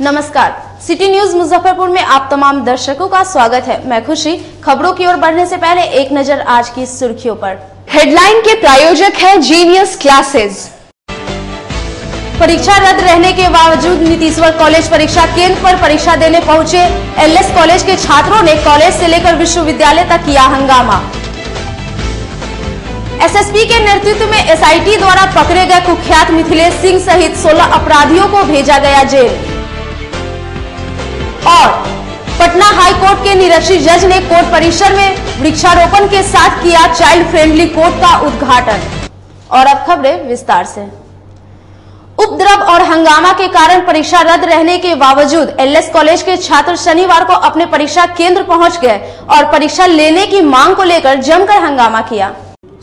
नमस्कार, city news Muzaffarpur में आप तमाम दर्शकों का स्वागत है। मैं खुशी। खबरों की ओर बढ़ने से पहले एक नजर आज की सुर्खियों पर। हेडलाइन के प्रायोजक है जीनियस क्लासेस। परीक्षा रद्द रहने के बावजूद नीतीश्वर कॉलेज परीक्षा केंद्र पर परीक्षा देने पहुंचे एलएस कॉलेज के छात्रों ने कॉलेज से लेकर विश्वविद्यालय तक किया हंगामा। एसएसपी के नेतृत्व में एसआईटी द्वारा पकड़े गए कुख्यात मिथिलेश सिंह सहित 16 अपराधियों को भेजा गया जेल। और पटना हाई कोर्ट के निरक्षी जज ने कोर्ट परिसर में वृक्षारोपण के साथ किया चाइल्ड फ्रेंडली कोर्ट का उद्घाटन। और अब खबरें विस्तार से। उपद्रव और हंगामा के कारण परीक्षा रद्द रहने के बावजूद एलएस कॉलेज के छात्र शनिवार को अपने परीक्षा केंद्र पहुंच गए और परीक्षा लेने की मांग को लेकर जमकर हंगामा किया।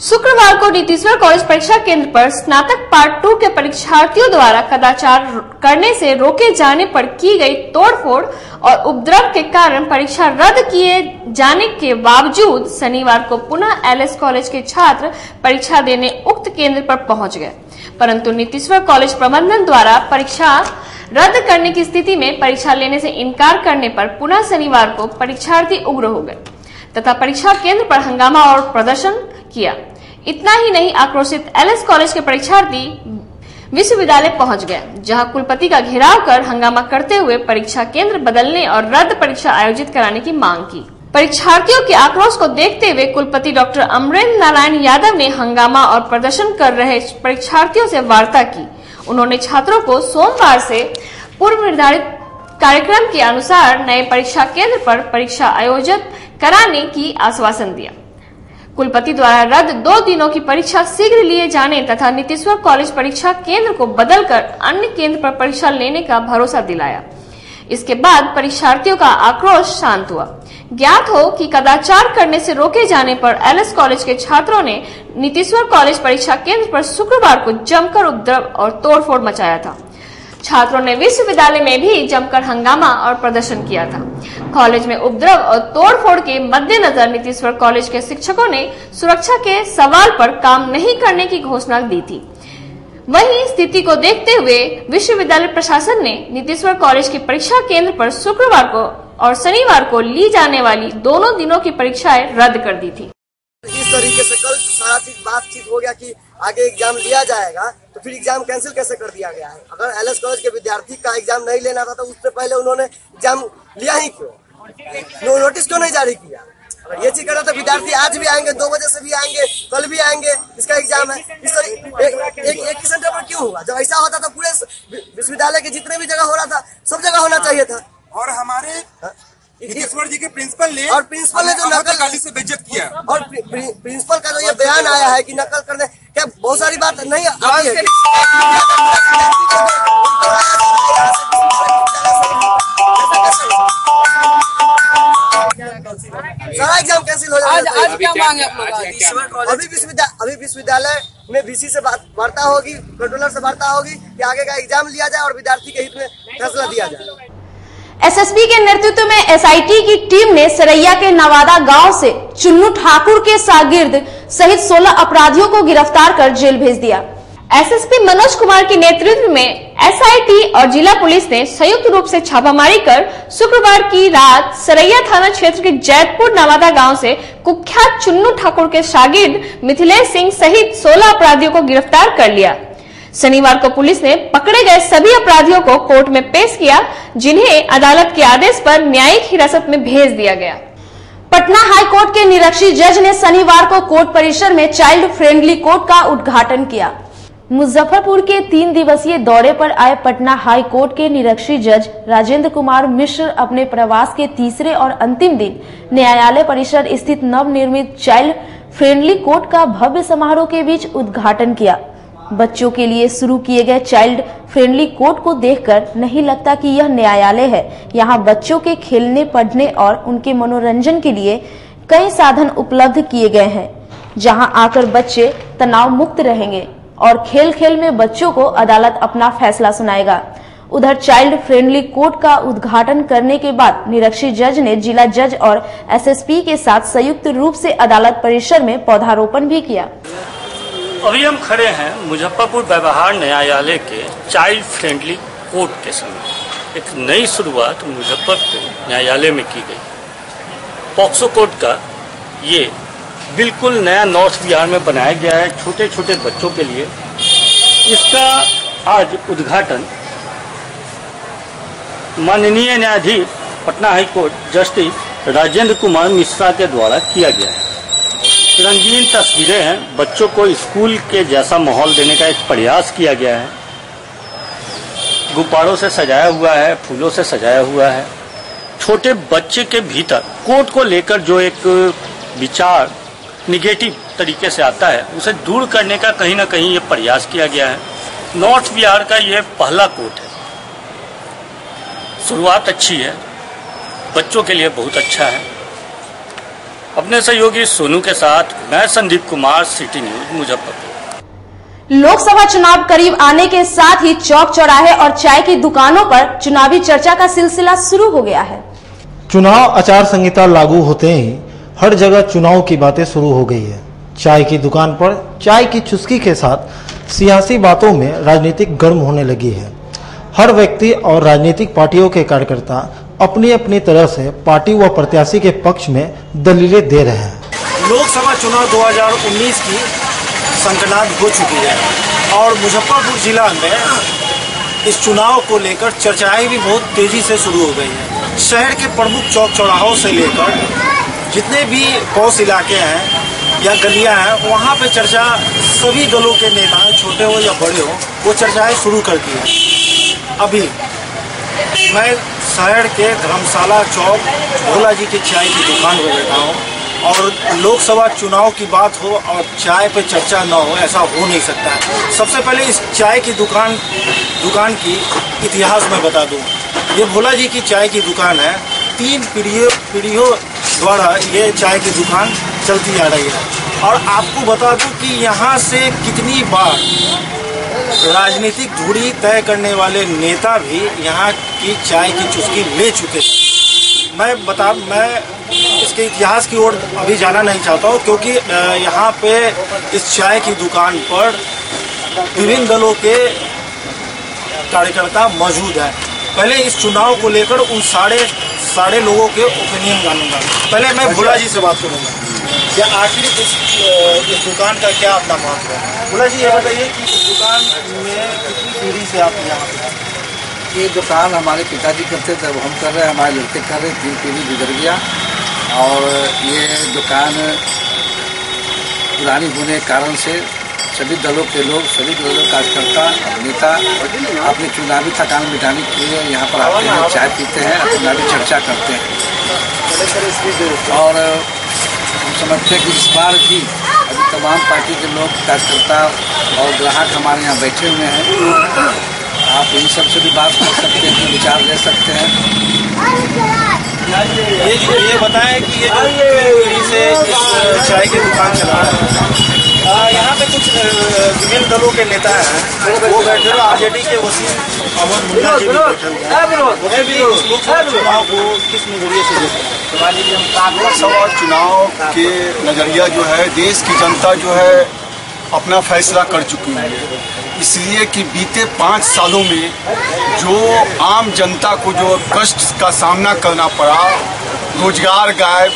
शुक्रवार को नीतीश्वर कॉलेज परीक्षा केंद्र पर स्नातक पार्ट 2 के परीक्षार्थियों द्वारा कदाचार करने से रोके जाने पर की गई तोड़फोड़ और उपद्रव के कारण परीक्षा रद्द किए जाने के बावजूद शनिवार को पुनः एलएस कॉलेज के छात्र परीक्षा देने उक्त केंद्र पर पहुंच गए, परंतु नीतीश्वर कॉलेज प्रबंधन द्वारा परीक्षा रद्द करने की स्थिति में परीक्षा लेने से इनकार करने पर पुनः शनिवार को परीक्षार्थी उग्र हो गए तथा परीक्षा केंद्र पर हंगामा और प्रदर्शन किया। इतना ही नहीं, आक्रोशित एलएस कॉलेज के परीक्षार्थी विश्वविद्यालय पहुंच गए, जहां कुलपति का घेराव कर हंगामा करते हुए परीक्षा केंद्र बदलने और रद्द परीक्षा आयोजित कराने की मांग की। परीक्षार्थियों के आक्रोश को देखते हुए कुलपति डॉक्टर अमरेंद्र नारायण यादव ने हंगामा और प्रदर्शन कर रहे परीक्षार्थियों से वार्ता की। उन्होंने छात्रों को सोमवार से पूर्व निर्धारित कार्यक्रम के अनुसार नए परीक्षा केंद्र पर परीक्षा आयोजित कराने की आश्वासन दिया। कुलपति द्वारा रद्द 2 दिनों की परीक्षा शीघ्र लिए जाने तथा नीतीश्वर कॉलेज परीक्षा केंद्र को बदलकर अन्य केंद्र पर परीक्षा लेने का भरोसा दिलाया। इसके बाद परीक्षार्थियों का आक्रोश शांत हुआ। ज्ञात हो कि कदाचार करने से रोके जाने पर एलएस कॉलेज के छात्रों ने नीतीश्वर कॉलेज परीक्षा केंद्र पर शुक्रवार को जमकर उपद्रव और तोड़फोड़ मचाया था। छात्रों ने विश्वविद्यालय में भी जमकर हंगामा और प्रदर्शन किया था। कॉलेज में उपद्रव और तोड़फोड़ के मद्देनजर नीतीश्वर कॉलेज के शिक्षकों ने सुरक्षा के सवाल पर काम नहीं करने की घोषणा दी थी। वहीं स्थिति को देखते हुए विश्वविद्यालय प्रशासन ने नीतीश्वर कॉलेज की परीक्षा केंद्र पर शुक्रवार को और शनिवार को ली जाने वाली दोनों दिनों की परीक्षाएं रद्द कर दी थी। इस तरीके से कल सारा चीज बातचीत हो गया कि आगे एग्जाम लिया जाएगा, तो फिर एग्जाम कैंसिल कैसे कर दिया गया है? अगर एलएस कॉलेज के विद्यार्थी का एग्जाम नहीं लेना था तो उससे पहले उन्होंने एग्जाम लिया ही क्यों? नोटिस क्यों नहीं जारी किया? अगर ये चीज कर रहा था विद्यार्थी आज भी आएंगे, 2 बजे से भी आएंगे, कल भी आएंगे, इसका एग्जाम है। इस तरह एक ही सेंटर पर क्यों हुआ? जब ऐसा होता तो पूरे विश्वविद्यालय के जितने भी जगह हो रहा था सब जगह होना चाहिए था। और हमारे नीतीश्वर जी के प्रिंसिपल ने जो नकल गाली से बेइज्जत किया और प्रिंसिपल का जो ये बयान आया है कि नकल करने क्या बहुत सारी बात नहीं आती है। सारा एग्जाम कैंसिल हो जाएगा। आज क्या मांगे आप लोग? अभी विश्वविद्यालय में वीसी से वार्ता होगी, कंट्रोलर से वार्ता होगी कि आगे का एग्जाम लिया जाए और विद्यार्थी के हित में फैसला दिया जाए। एसएसपी के नेतृत्व में एसआईटी की टीम ने सरैया के नवादा गांव से चुन्नू ठाकुर के शागिर्द सहित 16 अपराधियों को गिरफ्तार कर जेल भेज दिया। एसएसपी मनोज कुमार के नेतृत्व में एसआईटी और जिला पुलिस ने संयुक्त रूप से छापामारी कर शुक्रवार की रात सरैया थाना क्षेत्र के जैतपुर नवादा गांव से कुख्यात चुन्नू ठाकुर के शागिर्द मिथिलेश सिंह सहित 16 अपराधियों को गिरफ्तार कर लिया। शनिवार को पुलिस ने पकड़े गए सभी अपराधियों को कोर्ट में पेश किया, जिन्हें अदालत के आदेश पर न्यायिक हिरासत में भेज दिया गया। पटना हाई कोर्ट के निरक्षी जज ने शनिवार को कोर्ट परिसर में चाइल्ड फ्रेंडली कोर्ट का उद्घाटन किया। मुजफ्फरपुर के 3 दिवसीय दौरे पर आए पटना हाई कोर्ट के निरक्षी जज राजेंद्र कुमार मिश्र अपने प्रवास के तीसरे और अंतिम दिन न्यायालय परिसर स्थित नवनिर्मित चाइल्ड फ्रेंडली कोर्ट का भव्य समारोह के बीच उद्घाटन किया। बच्चों के लिए शुरू किए गए चाइल्ड फ्रेंडली कोर्ट को देखकर नहीं लगता कि यह न्यायालय है। यहाँ बच्चों के खेलने, पढ़ने और उनके मनोरंजन के लिए कई साधन उपलब्ध किए गए हैं, जहां आकर बच्चे तनाव मुक्त रहेंगे और खेल खेल में बच्चों को अदालत अपना फैसला सुनाएगा। उधर चाइल्ड फ्रेंडली कोर्ट का उद्घाटन करने के बाद निरक्षी जज ने जिला जज और एसएसपी के साथ संयुक्त रूप से अदालत परिसर में पौधारोपण भी किया। अभी हम खड़े हैं मुजफ्फरपुर व्यवहार न्यायालय के चाइल्ड फ्रेंडली कोर्ट के समय। एक नई शुरुआत मुजफ्फरपुर न्यायालय में की गई। पॉक्सो कोर्ट का ये बिल्कुल नया नॉर्थ बिहार में बनाया गया है छोटे छोटे बच्चों के लिए। इसका आज उद्घाटन माननीय न्यायाधीश Patna high court justice Rajendra Kumar Mishra के द्वारा किया गया है। रंगीन तस्वीरें हैं, बच्चों को स्कूल के जैसा माहौल देने का एक प्रयास किया गया है। गुब्बारों से सजाया हुआ है, फूलों से सजाया हुआ है। छोटे बच्चे के भीतर कोर्ट को लेकर जो एक विचार निगेटिव तरीके से आता है उसे दूर करने का कहीं ना कहीं ये प्रयास किया गया है। नॉर्थ बिहार का ये पहला कोर्ट है। शुरुआत अच्छी है, बच्चों के लिए बहुत अच्छा है। अपने सहयोगी सोनू के साथ मैं संदीप कुमार, सिटी न्यूज मुजफ्फरपुर। लोकसभा चुनाव करीब आने के साथ ही चौक चौराहे और चाय की दुकानों पर चुनावी चर्चा का सिलसिला शुरू हो गया है। चुनाव आचार संहिता लागू होते ही हर जगह चुनाव की बातें शुरू हो गई है। चाय की दुकान पर चाय की चुस्की के साथ सियासी बातों में राजनीतिक गर्म होने लगी है। हर व्यक्ति और राजनीतिक पार्टियों के कार्यकर्ता अपनी अपनी तरह से पार्टी व प्रत्याशी के पक्ष में दलीलें दे रहे हैं। लोकसभा चुनाव 2019 की संगनाद हो चुकी है और मुजफ्फरपुर जिला में इस चुनाव को लेकर चर्चाएं भी बहुत तेजी से शुरू हो गई हैं। शहर के प्रमुख चौक चौराहों से लेकर जितने भी पौष इलाके हैं या गलियां हैं, वहां पे चर्चा सभी दलों के नेता, छोटे हो या बड़े हो, वो चर्चाएं शुरू कर दी हैं। अभी मैं शहर के धर्मशाला चौक भोला जी की चाय की दुकान पर बैठा हूँ और लोकसभा चुनाव की बात हो और चाय पे चर्चा न हो, ऐसा हो नहीं सकता है। सबसे पहले इस चाय की दुकान की इतिहास में बता दूं। ये भोला जी की चाय की दुकान है। 3 पीढ़ियों द्वारा ये चाय की दुकान चलती आ रही है और आपको बता दूं कि यहाँ से कितनी बार राजनीतिक दूरी तय करने वाले नेता भी यहाँ की चाय की चुस्की ले चुके हैं। मैं इसके इतिहास की ओर अभी जाना नहीं चाहता हूँ क्योंकि यहाँ पे इस चाय की दुकान पर विभिन्न दलों के कार्यकर्ता मौजूद हैं। पहले इस चुनाव को लेकर उन सारे लोगों के ओपिनियन जानूंगा। पहले मैं भोला जी से बात करूंगा कि आखिर इस दुकान का क्या अपना महत्व है। भोला जी ये बताइए कि इस दुकान में कितनी पीढ़ी से आप यहाँ पे? ये दुकान हमारे पिताजी करते थे, हम कर रहे हैं, हमारे लड़के कर रहे, 3 पीढ़ी गुजर गया और ये दुकान पुरानी होने के कारण से सभी दलों के लोग, सभी दलों के कार्यकर्ता, नेता अपने चुनावी थकान मिटाने के लिए यहाँ पर आते हैं, चाय पीते हैं, चुनावी चर्चा करते हैं। और हम समझते हैं कि इस बार भी अभी तमाम पार्टी के लोग, कार्यकर्ता और ग्राहक हमारे यहाँ बैठे हुए हैं। आप इन सब से भी बात कर सकते हैं, विचार दे सकते हैं। ये बताएं कि ये पीढ़ी से इस चाय की दुकान चला रहे हैं। यहाँ पे कुछ विभिन्न दलों के नेता हैं, वो बैठे हुए। आरजेडी के वसीम अहमद मुन्ना जी भी बैठे हुए हैं। उन्हें भी लोकसभा चुनाव को किस नजरिए से देखते हैं? लोकसभा चुनाव के नजरिया जो है, देश की जनता जो है अपना फैसला कर चुकी है। इसलिए कि बीते 5 सालों में जो आम जनता को जो कष्ट का सामना करना पड़ा, रोजगार गायब,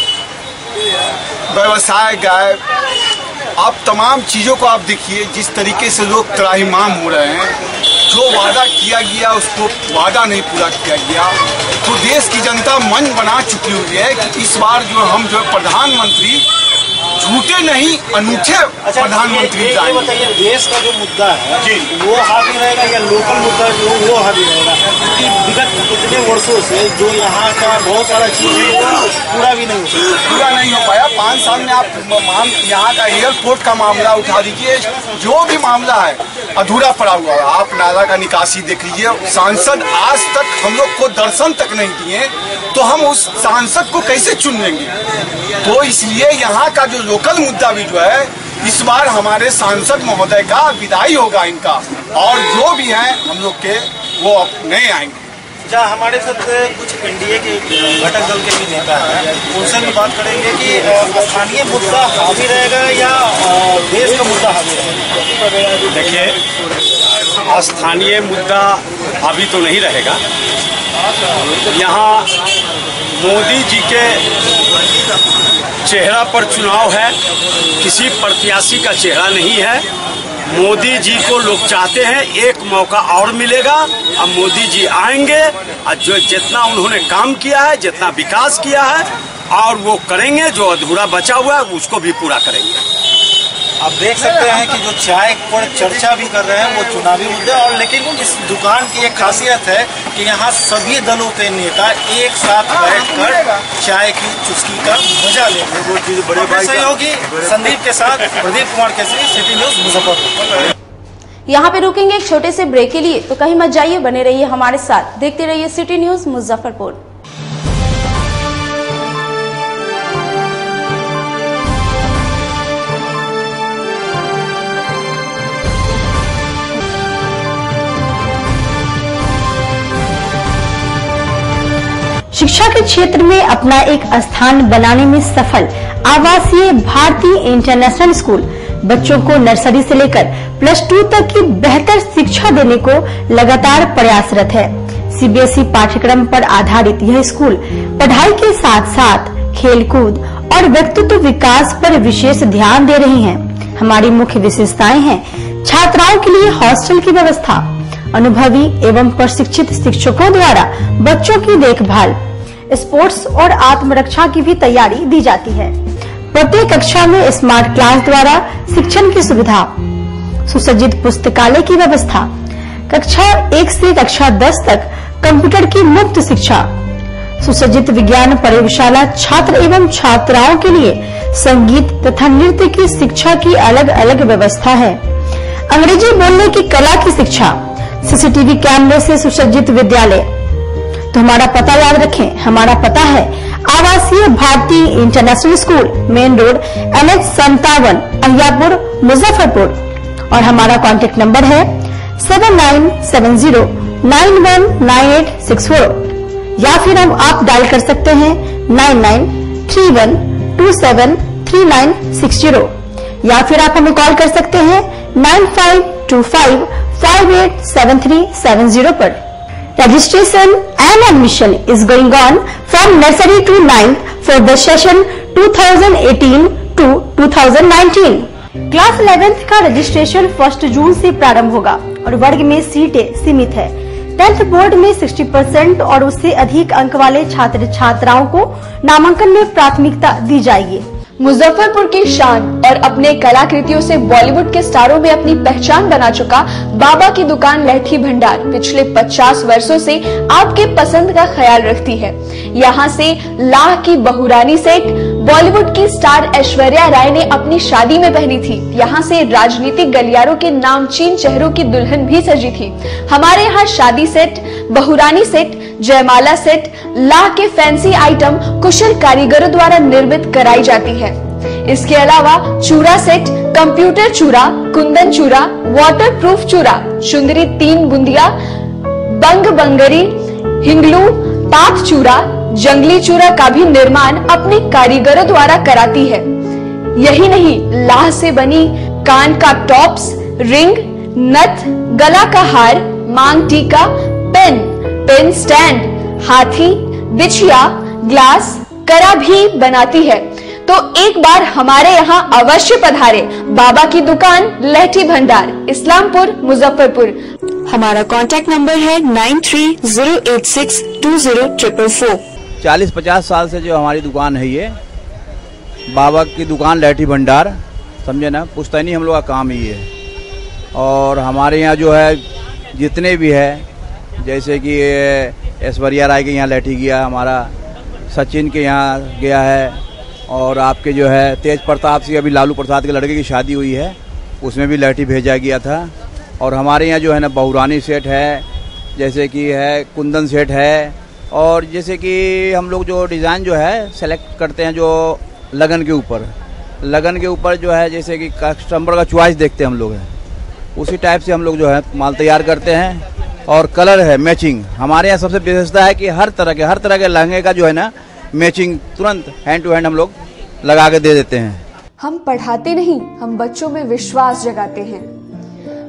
व्यवसाय गायब, आप तमाम चीज़ों को आप देखिए जिस तरीके से लोग त्राहिमाम हो रहे हैं। जो वादा किया गया उसको वादा नहीं पूरा किया गया। तो देश की जनता मन बना चुकी हुई है कि इस बार जो हम जो प्रधानमंत्री झूठे नहीं अनूठे प्रधानमंत्री ये बताइए, देश का जो मुद्दा है जी वो हावी रहेगा या लोकल मुद्दा जो वो हावी रहेगा? क्योंकि विगत इतने वर्षों से जो यहाँ का बहुत सारा चीज पूरा नहीं हो पाया। 5 साल में आप यहाँ का एयरपोर्ट का मामला उठा दीजिए, जो भी मामला है अधूरा पड़ा हुआ है। आप नाला का निकासी देख लीजिए, सांसद आज तक हम लोग को दर्शन तक नहीं दिए, तो हम उस सांसद को कैसे चुन लेंगे? तो इसलिए यहाँ का जो लोकल मुद्दा भी जो है, इस बार हमारे सांसद महोदय का विदाई होगा इनका, और जो भी हैं हम लोग के वो नए आएंगे। अच्छा, हमारे साथ कुछ एनडीए के घटक दल के भी नेता हैं, उनसे भी बात करेंगे कि स्थानीय मुद्दा हावी रहेगा या देश का मुद्दा हावी रहेगा? देखिए, स्थानीय मुद्दा हावी तो नहीं रहेगा, यहाँ मोदी जी के चेहरा पर चुनाव है, किसी प्रत्याशी का चेहरा नहीं है। मोदी जी को लोग चाहते हैं, एक मौका और मिलेगा। अब मोदी जी आएंगे और जो जितना उन्होंने काम किया है, जितना विकास किया है, और वो करेंगे, जो अधूरा बचा हुआ है उसको भी पूरा करेंगे। आप देख सकते हैं कि जो चाय पर चर्चा भी कर रहे हैं वो चुनावी मुद्दे, और लेकिन इस दुकान की एक खासियत है कि यहाँ सभी दलों के नेता एक साथ बैठकर चाय की चुस्की का मजा लेते हैं। वो चीज बड़े भाई सहयोगी संदीप के साथ प्रदीप कुमार केसरी, सिटी न्यूज मुजफ्फरपुर। यहाँ पे रुकेंगे एक छोटे से ब्रेक के लिए, तो कहीं मत जाइए, बने रहिए हमारे साथ, देखते रहिए सिटी न्यूज मुजफ्फरपुर। शिक्षा के क्षेत्र में अपना एक स्थान बनाने में सफल आवासीय भारतीय इंटरनेशनल स्कूल बच्चों को नर्सरी से लेकर +2 तक की बेहतर शिक्षा देने को लगातार प्रयासरत है। सीबीएसई पाठ्यक्रम पर आधारित यह स्कूल पढ़ाई के साथ साथ खेलकूद और व्यक्तित्व विकास पर विशेष ध्यान दे रही हैं। हमारी मुख्य विशेषताएं हैं छात्राओं के लिए हॉस्टल की व्यवस्था, अनुभवी एवं प्रशिक्षित शिक्षकों द्वारा बच्चों की देखभाल, स्पोर्ट्स और आत्मरक्षा की भी तैयारी दी जाती है। प्रत्येक कक्षा में स्मार्ट क्लास द्वारा शिक्षण की सुविधा, सुसज्जित पुस्तकालय की व्यवस्था, कक्षा 1 से कक्षा 10 तक कंप्यूटर की मुफ्त शिक्षा, सुसज्जित विज्ञान प्रयोगशाला, छात्र एवं छात्राओं के लिए संगीत तथा नृत्य की शिक्षा की अलग अलग व्यवस्था है। अंग्रेजी बोलने की कला की शिक्षा, सीसीटीवी कैमरे से सुसज्जित विद्यालय। तो हमारा पता याद रखें, हमारा पता है आवासीय भारतीय international school, main road NH57, Ahiyapur, Muzaffarpur, और हमारा कॉन्टेक्ट नंबर है 7970919864, या फिर आप डायल कर सकते हैं 9931273960, या फिर आप हमें कॉल कर सकते हैं 9525587370 पर। Registration and admission is going on from nursery to 9th for the session 2018 to 2019. Class 11th का रजिस्ट्रेशन 1 जून से प्रारंभ होगा और वर्ग में सीटें सीमित है। 10th बोर्ड में 60% और उससे अधिक अंक वाले छात्र छात्राओं को नामांकन में प्राथमिकता दी जाएगी। मुजफ्फरपुर की शान और अपने कलाकृतियों से बॉलीवुड के स्टारों में अपनी पहचान बना चुका बाबा की दुकान लहठी भंडार पिछले 50 वर्षों से आपके पसंद का ख्याल रखती है। यहाँ से लाह की बहुरानी सेट बॉलीवुड की स्टार ऐश्वर्या राय ने अपनी शादी में पहनी थी। यहाँ से राजनीतिक गलियारों के नामचीन चेहरों की दुल्हन भी सजी थी। हमारे यहाँ शादी सेट, बहुरानी सेट, जयमाला सेट, लाह के फैंसी आइटम कुशल कारीगरों द्वारा निर्मित कराई जाती है। इसके अलावा चूड़ा सेट, कंप्यूटर चूड़ा, कुंदन चूड़ा, वाटरप्रूफ चूड़ा, चुंदरी 3 बुंदिया, बंग बंगरी, हिंगलू, पाक चूड़ा, जंगली चूड़ा का भी निर्माण अपने कारीगरों द्वारा कराती है। यही नहीं, लाह से बनी कान का टॉप्स, रिंग, नथ, गला का हार, मांग टीका, पेन स्टैंड, हाथी, बिछिया, ग्लास, करा भी बनाती है। तो एक बार हमारे यहाँ अवश्य पधारे। बाबा की दुकान लहठी भंडार, इस्लामपुर, मुजफ्फरपुर। हमारा कॉन्टैक्ट नंबर है 9308620444। 40-50 साल से जो हमारी दुकान है, ये बाबा की दुकान लहठी भंडार, समझे ना, पुश्तैनी हम लोग का काम ही है। और हमारे यहाँ जो है जितने भी है, जैसे कि ऐश्वर्या राय के यहाँ लहठी गया, हमारा सचिन के यहाँ गया है, और आपके जो है तेज प्रताप सिंह, अभी लालू प्रसाद के लड़के की शादी हुई है, उसमें भी लहठी भेजा गया था। और हमारे यहाँ जो है ना बहुरानी सेट है, जैसे कि है कुंदन सेट है, और जैसे कि हम लोग जो डिज़ाइन जो है सेलेक्ट करते हैं जो लगन के ऊपर जो है, जैसे कि कस्टमर का चॉइस देखते हैं हम लोग हैं, उसी टाइप से हम लोग जो है माल तैयार करते हैं। और कलर है मैचिंग, हमारे यहाँ सबसे विशेषता है कि हर तरह के लहंगे का जो है ना मैचिंग तुरंत हैंड टू हैंड हम लोग लगा के दे देते हैं। हम पढ़ाते नहीं, हम बच्चों में विश्वास जगाते हैं।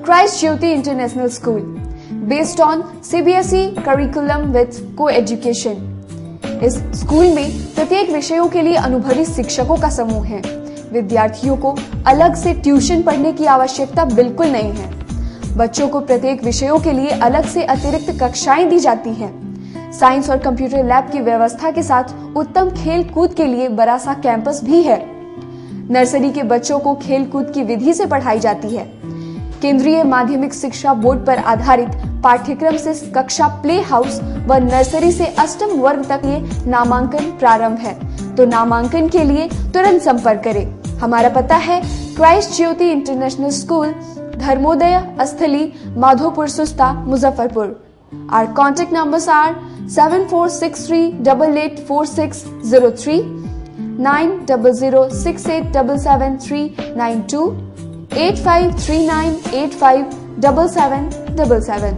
Christ Jyoti international school based on CBSE curriculum with co-education। इस स्कूल में प्रत्येक विषयों के लिए अनुभवी शिक्षकों का समूह है। विद्यार्थियों को अलग से ट्यूशन पढ़ने की आवश्यकता बिल्कुल नहीं है। बच्चों को प्रत्येक विषयों के लिए अलग से अतिरिक्त कक्षाएं दी जाती हैं। साइंस और कंप्यूटर लैब की व्यवस्था के साथ उत्तम खेल कूद के लिए बड़ा सा कैंपस भी है। नर्सरी के बच्चों को खेल कूद की विधि से पढ़ाई जाती है। केंद्रीय माध्यमिक शिक्षा बोर्ड पर आधारित पाठ्यक्रम से कक्षा प्ले हाउस व नर्सरी से अष्टम वर्ग तक ये नामांकन प्रारंभ है। तो नामांकन के लिए तुरंत संपर्क करें। हमारा पता है क्राइस्ट ज्योति इंटरनेशनल स्कूल, धर्मोदय स्थली, माधोपुर सुस्ता, Muzaffarpur. Our contact numbers are 7463884603, 9006877392, 8539857777।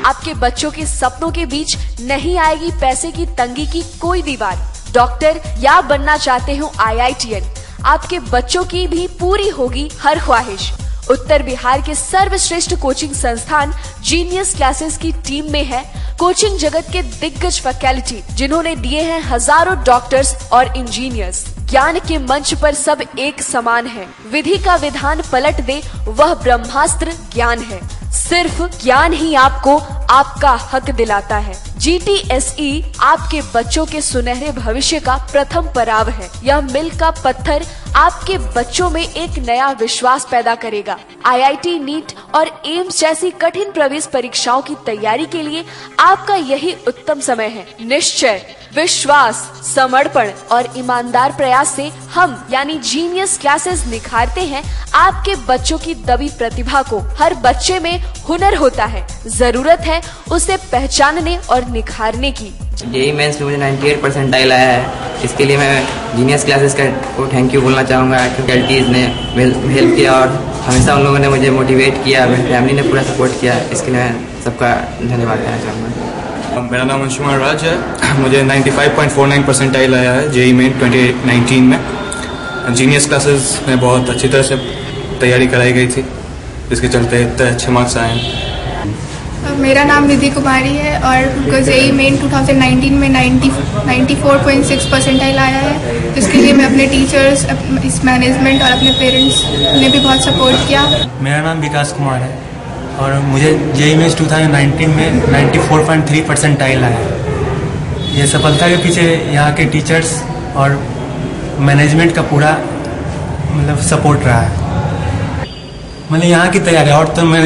आपके बच्चों के सपनों के बीच नहीं आएगी पैसे की तंगी की कोई दीवार। डॉक्टर या बनना चाहते हो IITN, आपके बच्चों की भी पूरी होगी हर ख्वाहिश। उत्तर बिहार के सर्वश्रेष्ठ कोचिंग संस्थान जीनियस क्लासेस की टीम में है कोचिंग जगत के दिग्गज फैकल्टी, जिन्होंने दिए हैं हजारों डॉक्टर्स और इंजीनियर्स। ज्ञान के मंच पर सब एक समान है। विधि का विधान पलट दे वह ब्रह्मास्त्र ज्ञान है। सिर्फ ज्ञान ही आपको आपका हक दिलाता है। GTSE आपके बच्चों के सुनहरे भविष्य का प्रथम पड़ाव है। यह मील का पत्थर आपके बच्चों में एक नया विश्वास पैदा करेगा। IIT, नीट और एम्स जैसी कठिन प्रवेश परीक्षाओं की तैयारी के लिए आपका यही उत्तम समय है। निश्चय, विश्वास, समर्पण और ईमानदार प्रयास से हम यानी जीनियस क्लासेस निखारते हैं आपके बच्चों की दबी प्रतिभा को। हर बच्चे में हुनर होता है, जरूरत है उसे पहचानने और निखारने की। जेईई मेंस में मुझे 98 परसेंटाइल आया है। इसके लिए मैं जीनियस क्लासेस को थैंक यू बोलना चाहूँगा। फैकल्टीज ने हेल्प किया और हमेशा उन लोगों ने मुझे मोटिवेट किया। मेरी फैमिली ने पूरा सपोर्ट किया। इसके लिए मैं सबका धन्यवाद देना चाहूँगा। मेरा नाम अंशुमान राज है। मुझे 95.49 परसेंटाइल आया है जेईई मेन 2019 में। जीनियस क्लासेस में बहुत अच्छी तरह से तैयारी कराई गई थी, जिसके चलते इतने अच्छे मार्क्स आए हैं। मेरा नाम निधि कुमारी है और जेईई मेन 2019 में 94.6 परसेंटाइल आया है। इसके लिए मैं अपने टीचर्स, इस मैनेजमेंट और अपने पेरेंट्स ने भी बहुत सपोर्ट किया। मेरा नाम विकास कुमार है और मुझे जेईई मेंस 2019 में 94.3 परसेंटाइल आया है। ये सफलता के पीछे यहाँ के टीचर्स और मैनेजमेंट का पूरा मतलब सपोर्ट रहा है। मतलब यहाँ की तैयारी और तो मैं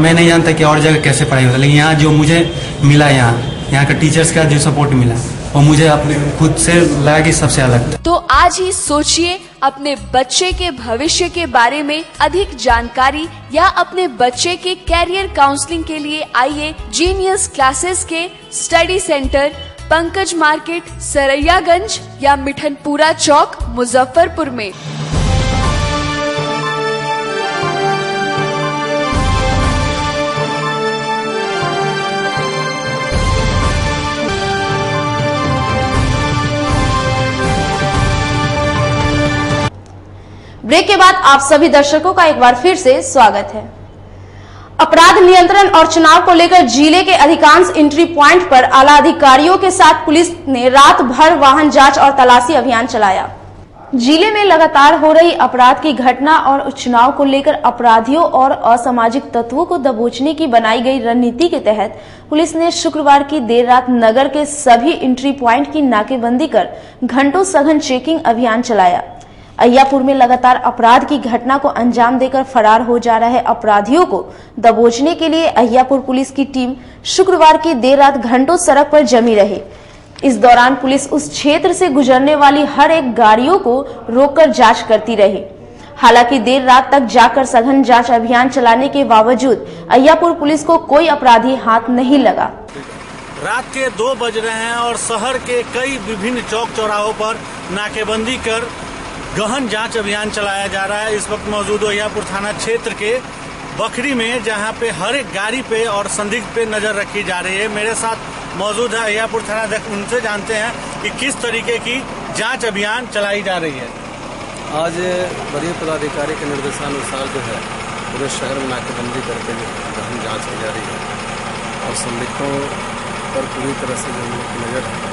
नहीं जानता कि और जगह कैसे पढ़ाई होता, लेकिन यहाँ जो मुझे मिला, यहाँ के टीचर्स का जो सपोर्ट मिला वो मुझे अपने खुद से लगा कि सबसे अलग था। तो आज ही सोचिए अपने बच्चे के भविष्य के बारे में अधिक जानकारी या अपने बच्चे के कैरियर काउंसलिंग के लिए आइए जीनियस क्लासेस के study centre, Pankaj market, Saraiyaganj या मिठनपुरा चौक, मुजफ्फरपुर में। ब्रेक के बाद आप सभी दर्शकों का एक बार फिर से स्वागत है। अपराध नियंत्रण और चुनाव को लेकर जिले के अधिकांश एंट्री पॉइंट पर आला अधिकारियों के साथ पुलिस ने रात भर वाहन जांच और तलाशी अभियान चलाया। जिले में लगातार हो रही अपराध की घटना और चुनाव को लेकर अपराधियों और असामाजिक तत्वों को दबोचने की बनाई गई रणनीति के तहत पुलिस ने शुक्रवार की देर रात नगर के सभी एंट्री पॉइंट की नाकेबंदी कर घंटों सघन चेकिंग अभियान चलाया। अय्यापुर में लगातार अपराध की घटना को अंजाम देकर फरार हो जा रहे अपराधियों को दबोचने के लिए अय्यापुर पुलिस की टीम शुक्रवार की देर रात घंटों सड़क पर जमी रही। इस दौरान पुलिस उस क्षेत्र से गुजरने वाली हर एक गाड़ियों को रोककर जांच करती रही। हालांकि देर रात तक जाकर सघन जांच अभियान चलाने के बावजूद अय्यापुर पुलिस को कोई अपराधी हाथ नहीं लगा। रात के 2 बज रहे हैं और शहर के कई विभिन्न चौक चौराहों पर नाकेबंदी कर गहन जांच अभियान चलाया जा रहा है। इस वक्त मौजूद अय्यापुर थाना क्षेत्र के बखरी में, जहां पे हर एक गाड़ी पे और संदिग्ध पे नजर रखी जा रही है। मेरे साथ मौजूद है अय्यापुर थाना अध्यक्ष, उनसे जानते हैं कि किस तरीके की जांच अभियान चलाई जा रही है। आज वरीय पदाधिकारी के निर्देशानुसार जो है पूरे शहर में नाकेबंदी करके जो गहन जाँच की जा रही है और संदिग्धों पर पूरी तरह से जो नज़र है,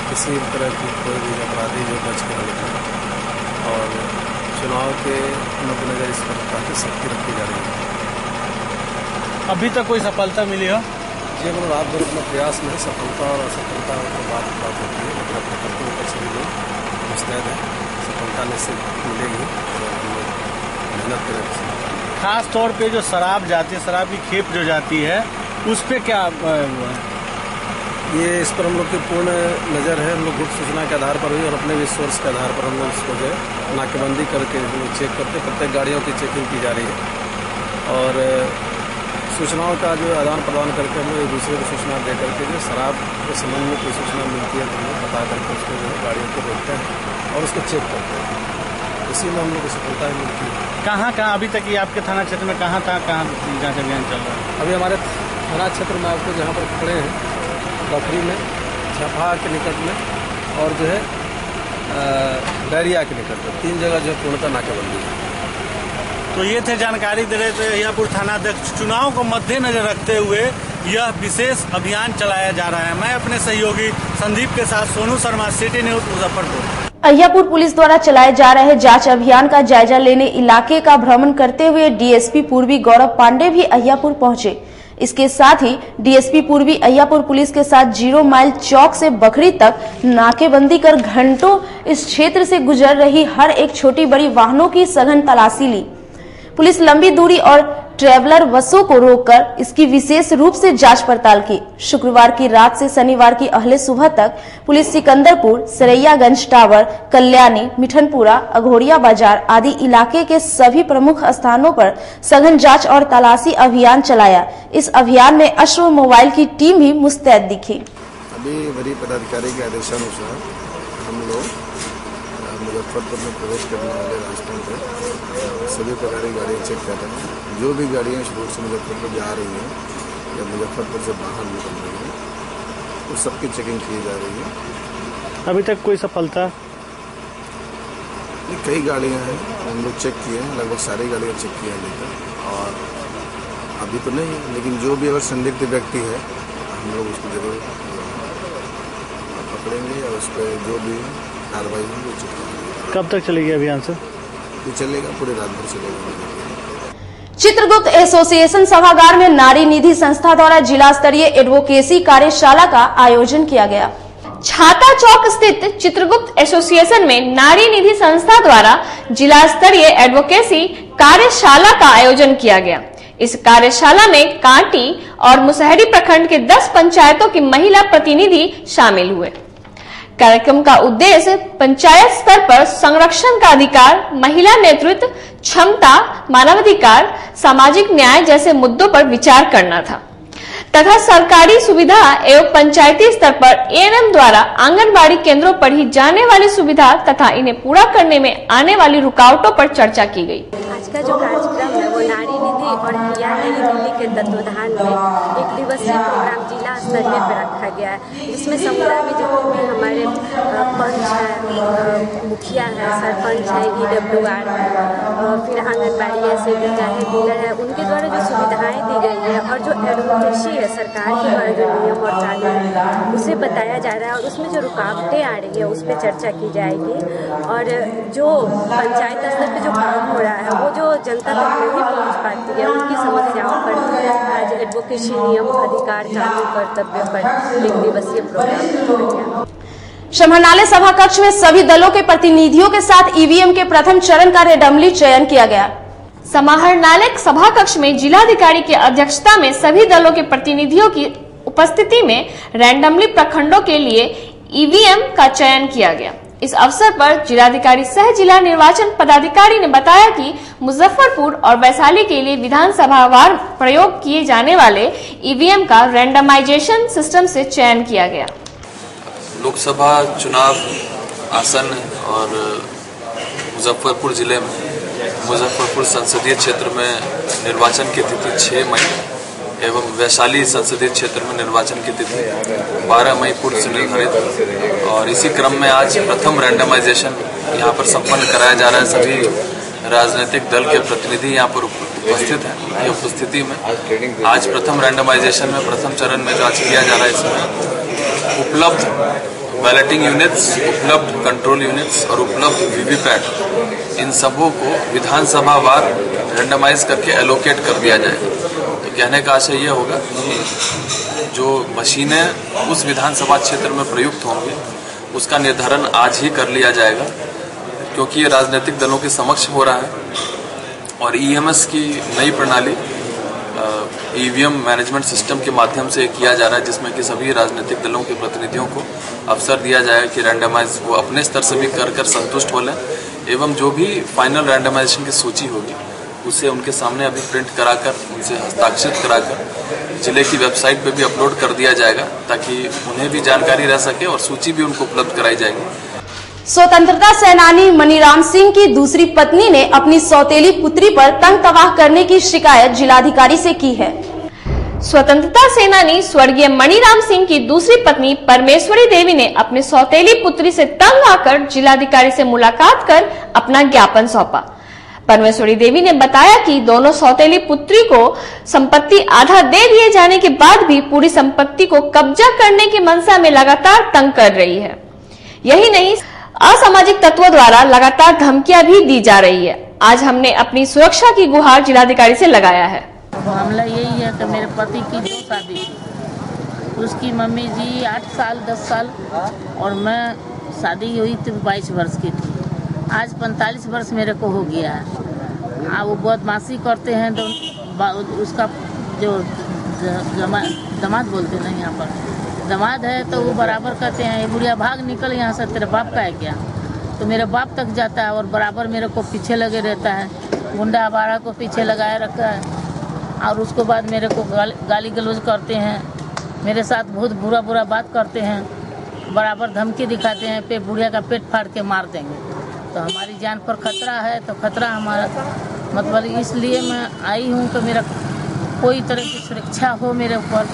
किसी तरह की कोई भी अपराधी जो बच कर निकले और चुनाव के मद्देनजर इस पर काफ़ी सख्ती रखी जा रही है। अभी तक कोई सफलता मिली हो? जी हम रात भर अपने प्रयास में सफलता और असफलता के बाद बात होती है, लेकिन अपने कर्तव्य पर सभी लोग मुस्तैद हैं। सफलता निश्चित मिलेगी और हम लोग मेहनत करें। खास तौर पे जो शराब जाती है, शराब की खेप जो जाती है, उस पर क्या ये इस पर हम लोग की पूर्ण नज़र है। हम लोग गुप्त सूचना के आधार पर भी और अपने भी सोर्स के आधार पर हम लोग इसको जो है नाकेबंदी करके चेक करते, प्रत्येक गाड़ियों की चेकिंग की जा रही है और सूचनाओं का जो आदान प्रदान करके हम लोग एक दूसरे को सूचना दे करके जो शराब के संबंध में कोई सूचना मिलती है तो हम लोग बता करके उसको जो है गाड़ियों को रोकते हैं और उसको चेक करते हैं। इसी में हम लोग को सफलता मिलती है। कहाँ अभी तक ये आपके थाना क्षेत्र में कहाँ जाँच अभियान चल रहा है? अभी हमारे थाना क्षेत्र में आपको जहाँ पर खड़े हैं डॉक्टरी में, छपा के निकट में और जो है बैरिया के निकट में, 3 जगह जो पूर्णतः नाकेबंदी है। तो ये थे जानकारी दे रहे थे अहियापुर थानाध्यक्ष। चुनाव को मद्देनजर रखते हुए यह विशेष अभियान चलाया जा रहा है। मैं अपने सहयोगी संदीप के साथ Sonu Sharma, city news, Muzaffarpur. Ahiyapur police द्वारा चलाए जा रहे जांच अभियान का जायजा लेने इलाके का भ्रमण करते हुए डीएसपी पूर्वी गौरव पांडे भी अहियापुर पहुंचे। इसके साथ ही डीएसपी पूर्वी अहियापुर पुलिस के साथ 0 माइल चौक से बखरी तक नाकेबंदी कर घंटों इस क्षेत्र से गुजर रही हर एक छोटी बड़ी वाहनों की सघन तलाशी ली। पुलिस लंबी दूरी और ट्रेवलर बसों को रोककर इसकी विशेष रूप से जांच पड़ताल की। शुक्रवार की रात से शनिवार की अहले सुबह तक पुलिस सिकंदरपुर, सरैयागंज टावर, कल्याणी, मिठनपुरा, अघोरिया बाजार आदि इलाके के सभी प्रमुख स्थानों पर सघन जांच और तलाशी अभियान चलाया। इस अभियान में अश्व मोबाइल की टीम भी मुस्तैद दिखी। अभी वरीय पदाधिकारी के आदेशानुसार हम लोग मुजफ्फरपुर में प्रवेश करने वाले रास्तों पर सभी प्रकार की गाड़ियाँ चेक कर रहे हैं। जो भी गाड़ियाँ इस रोड से मुजफ्फरपुर जा रही हैं या मुजफ्फरपुर से बाहर निकल रही हैं उस सबकी चेकिंग की जा रही है। अभी तक कोई सफलता? कई गाड़ियाँ हैं हम लोग चेक किए हैं, लगभग सारी गाड़ियाँ चेक किए हैं लेकर, और अभी तो नहीं है, लेकिन जो भी अगर संदिग्ध व्यक्ति है हम लोग उसको जरूर पकड़ेंगे और उस पर जो भी कार्रवाई होगी वो चलेगी। कब तक चलेगी अभियान सर? ये चलेगा, पूरे रात भर चलेगा। चित्रगुप्त एसोसिएशन सभागार में नारी निधि संस्था द्वारा जिला स्तरीय एडवोकेसी कार्यशाला का आयोजन किया गया। छाता चौक स्थित चित्रगुप्त एसोसिएशन में नारी निधि संस्था द्वारा जिला स्तरीय एडवोकेसी कार्यशाला का आयोजन किया गया। इस कार्यशाला में कांटी और मुसहरी प्रखंड के 10 पंचायतों की महिला प्रतिनिधि शामिल हुए। कार्यक्रम का उद्देश्य पंचायत स्तर पर संरक्षण का अधिकार, महिला नेतृत्व, क्षमता, मानवाधिकार, सामाजिक न्याय जैसे मुद्दों पर विचार करना था तथा सरकारी सुविधा एवं पंचायती स्तर पर एएनएम द्वारा आंगनबाड़ी केंद्रों पर ही जाने वाली सुविधा तथा इन्हें पूरा करने में आने वाली रुकावटों पर चर्चा की गई। आज का जो कार्यक्रम है वो नारी निधि और किया नई दिल्ली के तत्वाधान में एक दिवसीय प्रोग्राम जिला स्तरीय पर रखा गया है, जिसमें समुदाय में जितने भी हमारे पंच है, मुखिया है, सरपंच है, EWR है, फिर आंगनबाड़ी ऐसे चाहे डीलर है, उनके द्वारा जो सुविधाएं दी गई है और जो एडवोकेसी है सरकार के द्वारा जो नियम और कानून है उसे बताया जा रहा है और उसमें जो रुकावटें आ रही है उस पर चर्चा की जाएगी और जो पंचायत स्तर पे जो काम हो रहा है वो जो जनता तक नहीं पहुंच पाती है उनकी समस्याओं पर आज एडवोकेसी नियम, अधिकार, कानून, कर्तव्य पर एक दिवसीय प्रोग्राम किया गया। समाहरणालय सभा कक्ष में सभी दलों के प्रतिनिधियों के साथ ईवीएम के प्रथम चरण का रेंडमली चयन किया गया। समाहरणालय सभा कक्ष में जिलाधिकारी की अध्यक्षता में सभी दलों के प्रतिनिधियों की उपस्थिति में रैंडमली प्रखंडों के लिए ईवीएम का चयन किया गया। इस अवसर पर जिलाधिकारी सह जिला निर्वाचन पदाधिकारी ने बताया कि मुजफ्फरपुर और वैशाली के लिए विधानसभावार प्रयोग किए जाने वाले ईवीएम का रैंडमाइजेशन सिस्टम से चयन किया गया। लोकसभा चुनाव आसन और मुजफ्फरपुर जिले में मुजफ्फरपुर संसदीय क्षेत्र में निर्वाचन की तिथि 6 मई एवं वैशाली संसदीय क्षेत्र में निर्वाचन की तिथि 12 मई पूर्व से निर्धारित और इसी क्रम में आज प्रथम रैंडमाइजेशन यहाँ पर संपन्न कराया जा रहा है। सभी राजनीतिक दल के प्रतिनिधि यहाँ पर उपस्थित हैं। ये उपस्थिति में आज प्रथम रैंडमाइजेशन में प्रथम चरण में जो आज किया जा रहा है, इसमें उपलब्ध बैलेटिंग यूनिट्स, उपलब्ध कंट्रोल यूनिट्स और उपलब्ध वीवीपैट, इन सबों को विधानसभा वार रैंडमाइज करके एलोकेट कर दिया जाएगा। तो कहने का आशय यह होगा कि जो मशीनें उस विधानसभा क्षेत्र में प्रयुक्त होंगी उसका निर्धारण आज ही कर लिया जाएगा, क्योंकि ये राजनीतिक दलों के समक्ष हो रहा है और ईएमएस की नई प्रणाली ईवीएम मैनेजमेंट सिस्टम के माध्यम से किया जा रहा है, जिसमें कि सभी राजनीतिक दलों के प्रतिनिधियों को अवसर दिया जाएगा कि रैंडमाइज वो अपने स्तर से भी कर संतुष्ट हो लें एवं जो भी फाइनल रैंडमाइजेशन की सूची होगी उसे उनके सामने अभी प्रिंट कराकर उनसे हस्ताक्षरित कराकर जिले की वेबसाइट पे भी अपलोड कर दिया जाएगा, ताकि उन्हें भी जानकारी रह सके और सूची भी उनको उपलब्ध कराई जाएगी। स्वतंत्रता सेनानी मनीराम सिंह की दूसरी पत्नी ने अपनी सौतेली पुत्री पर तंग तवाह करने की शिकायत जिलाधिकारी से की है। स्वतंत्रता सेनानी स्वर्गीय मणिराम सिंह की दूसरी पत्नी परमेश्वरी देवी ने अपनी सौतेली पुत्री से तंग आकर जिलाधिकारी से मुलाकात कर अपना ज्ञापन सौंपा। परमेश्वरी देवी ने बताया कि दोनों सौतेली पुत्री को संपत्ति आधा दे दिए जाने के बाद भी पूरी संपत्ति को कब्जा करने की मंशा में लगातार तंग कर रही है। यही नहीं, असामाजिक तत्वों द्वारा लगातार धमकियां भी दी जा रही है। आज हमने अपनी सुरक्षा की गुहार जिलाधिकारी से लगाया है। मामला यही है कि मेरे पति की 2 शादी थी, उसकी मम्मी जी 8 साल 10 साल और मैं शादी हुई थी 22 वर्ष की थी। आज 45 वर्ष मेरे को हो गया है। वो बदमाशी करते हैं तो उसका जो दामाद बोलते हैं यहाँ पर दामाद है तो वो बराबर कहते हैं ये बुढ़िया भाग निकल यहाँ से, तेरे बाप का है क्या। तो मेरे बाप तक जाता है और बराबर मेरे को पीछे लगे रहता है, गुंडा आवारा को पीछे लगाए रखा है और उसके बाद मेरे को गाली गलौज करते हैं, मेरे साथ बहुत बुरा बुरा बात करते हैं, बराबर धमकी दिखाते हैं पे बुढ़िया का पेट फाड़ के मार देंगे। तो हमारी जान पर खतरा है, तो खतरा हमारा मतलब इसलिए मैं आई हूँ कि मेरा कोई तरह की सुरक्षा हो मेरे ऊपर।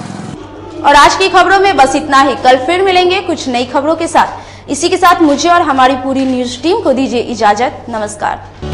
और आज की खबरों में बस इतना ही। कल फिर मिलेंगे कुछ नई खबरों के साथ। इसी के साथ मुझे और हमारी पूरी न्यूज टीम को दीजिए इजाजत। नमस्कार।